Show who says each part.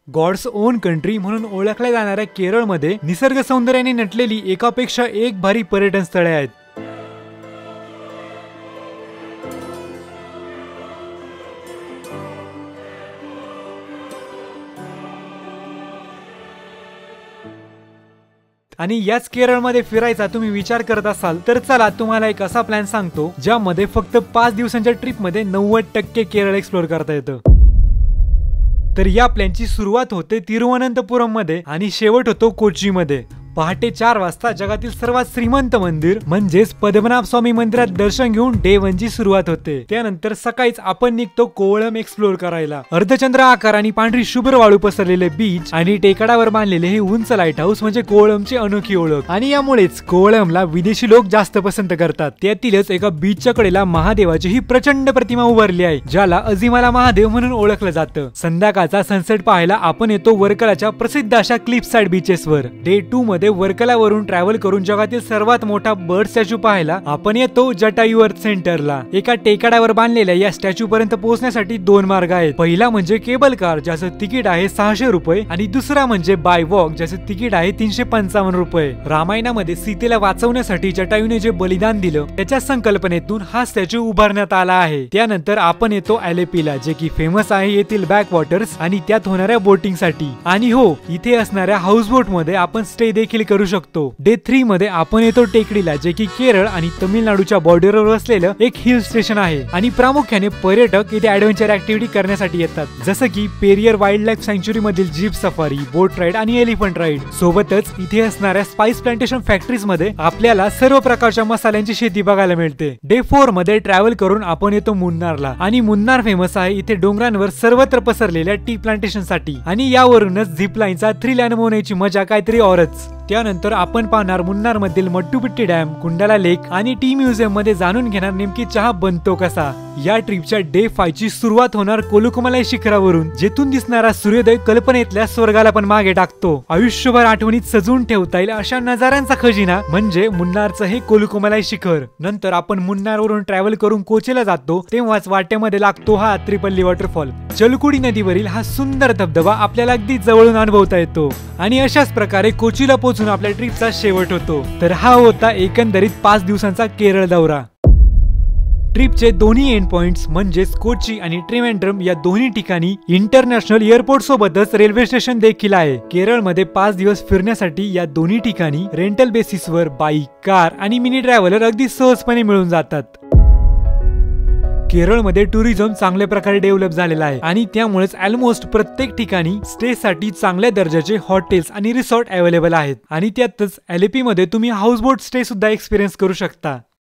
Speaker 1: God's on country म्हणून ओळखल्या जाणाऱ्या केरळमध्ये निसर्ग सौंदर्याने नटलेली एकापेक्षा एक भारी पर्यटन स्थळे आहेत। आणि याच केरळमध्ये फिरायचा तुम्ही विचार करत असाल तर चला तुम्हाला एक असा प्लॅन सांगतो ज्यामध्ये फक्त 5 दिवसांच्या ट्रिपमध्ये 90% केरळ एक्सप्लोर करता येतं। तर या प्लॅनची सुरुवात होते तिरुवनंतपुरम मध्ये आणि शेवट होतो कोची मध्ये। पहाटे 4 वाजता जगातील सर्वात श्रीमंत मंदिर म्हणजेच पद्मनाभ स्वामी मंदिरात दर्शन घेऊन डे 1 ची सुरुवात होते। त्यानंतर सकाळीच आपण निघतो कोवळम एक्सप्लोर करायला। अर्धचंद्र आकार आणि पांढरी शुभ्र वाळू पसरलेले बीच आणि टेकडावर बांधलेले हे उंच लाईट हाऊस म्हणजे कोवळमची अनोखी ओळख। आणि यामुळेच कोवळमला विदेशी लोक जास्त पसंत करतात। त्यातीलच एका बीचच्या कडेला महादेवाची ही प्रचंड प्रतिमा उभारली आहे ज्याला अजिमाला महादेव म्हणून ओळखलं जातं। संध्याकाळचा सनसेट पाहायला आपण येतो वर्कलाच्या प्रसिद्ध अशा क्लिफ साइड बीचेसवर। डे 2 मध्ये वर्कलावरून ट्रॅव्हल करून जगातील सर्वात मोठा बर्ड स्टॅच्यू पाहायला आपण येतो जटायू अर्थ सेंटरला। एका टेकडावर बांधलेल्या या स्टॅच्यू पर्यंत पोहोचण्यासाठी 2 मार्ग आहेत। पहिला म्हणजे केबल कार ज्याचं तिकीट आहे 600 रुपये आणि दुसरा म्हणजे बाय वॉक ज्याचं तिकीट आहे 355 रुपये। रामायणामध्ये सीतेला वाचवण्यासाठी जटायूने जे बलिदान दिलं त्याच्या संकल्पनेतून हा स्टॅच्यू उभारण्यात आला आहे। त्यानंतर आपण येतो एलेपीला जे की फेमस आहे येथील बॅक वॉटर्स आणि त्यात होणाऱ्या बोटिंग साठी। आणि हो इथे असणाऱ्या हाऊस बोट मध्ये आपण स्टे देखील करू शकतो। डे 3 मध्ये आपण येतो टेकडीला जे की केरळ आणि तमिळनाडूच्या बॉर्डरवर असलेलं एक हिल स्टेशन आहे आणि प्रामुख्याने पर्यटक इथे ऍडव्हेंचर ऍक्टिव्हिटी करण्यासाठी येतात जसं की पेरियर वाईल्ड लाईफ सँक्च्युरी मधील जीप सफारी, बोट राईड आणि एलिफंट राईड। सोबतच इथे असणाऱ्या स्पाइस प्लांटेशन फॅक्टरीज मध्ये आपल्याला सर्व प्रकारच्या मसाल्यांची शेती बघायला मिळते। डे 4 मध्ये ट्रॅव्हल करून आपण येतो मुन्नारला आणि मुन्नार फेमस आहे इथे डोंगरांवर सर्वत्र पसरलेल्या टी प्लांटेशन साठी आणि यावरूनच झिपलाईनचा थ्रिल अनुभवण्याची मजा काहीतरी औरच। त्यानंतर आपण पाहणार मुन्नार मधील मट्टुपिट्टी डॅम, कुंडाला लेक आणि टी म्युझियम मध्ये जाणून घेणार नेमकी चहा बनतो कसा। या ट्रिपच्या डे 5 ची सुरुवात होणार कोलुकुमलाई शिखरावरून जेथून दिसणारा सूर्योदय कल्पनेतल्या स्वर्गाला पण मागे टाकतो। आयुष्यभर आठवणीत सजवून ठेवता येईल अशा नजाऱ्यांचा खजिना म्हणजे मुन्नारचं हे कोलुकुमलाई शिखर। नंतर आपण मुन्नारवरून ट्रॅव्हल करून कोचीला जातो तेव्हाच वाटेमध्ये लागतो हा त्रिपल्ली वॉटरफॉल। चलकुडी नदीवरील हा सुंदर धबधबा आपल्याला अगदी जवळून अनुभवता येतो आणि अशाच प्रकारे कोचीला पोहोचून आपल्या ट्रिपचा शेवट होतो। तर हा होता एकंदरीत 5 दिवसांचा केरळ दौरा। ट्रिपचे दोन्ही एंड पॉइंट्स म्हणजेच कोची आणि त्रिवेंद्रम या दोन्ही ठिकाणी इंटरनॅशनल एअरपोर्ट सोबतच रेल्वे स्टेशन देखील आहे। केरळमध्ये 5 दिवस फिरण्यासाठी या दोन्ही ठिकाणी रेंटल बेसिसवर बाईक, कार आणि मिनी ट्रॅव्हलर अगदी सहजपणे मिळून जातात। केरळमध्ये टुरिझम चांगल्या प्रकारे डेव्हलप झालेला आहे आणि त्यामुळेच ऑलमोस्ट प्रत्येक ठिकाणी स्टे साठी चांगल्या दर्जाचे हॉटेल्स आणि रिसॉर्ट अवेलेबल आहेत आणि त्यातच एलेपी मध्ये तुम्ही हाऊस बोट स्टे सुद्धा एक्सपिरियन्स करू शकता।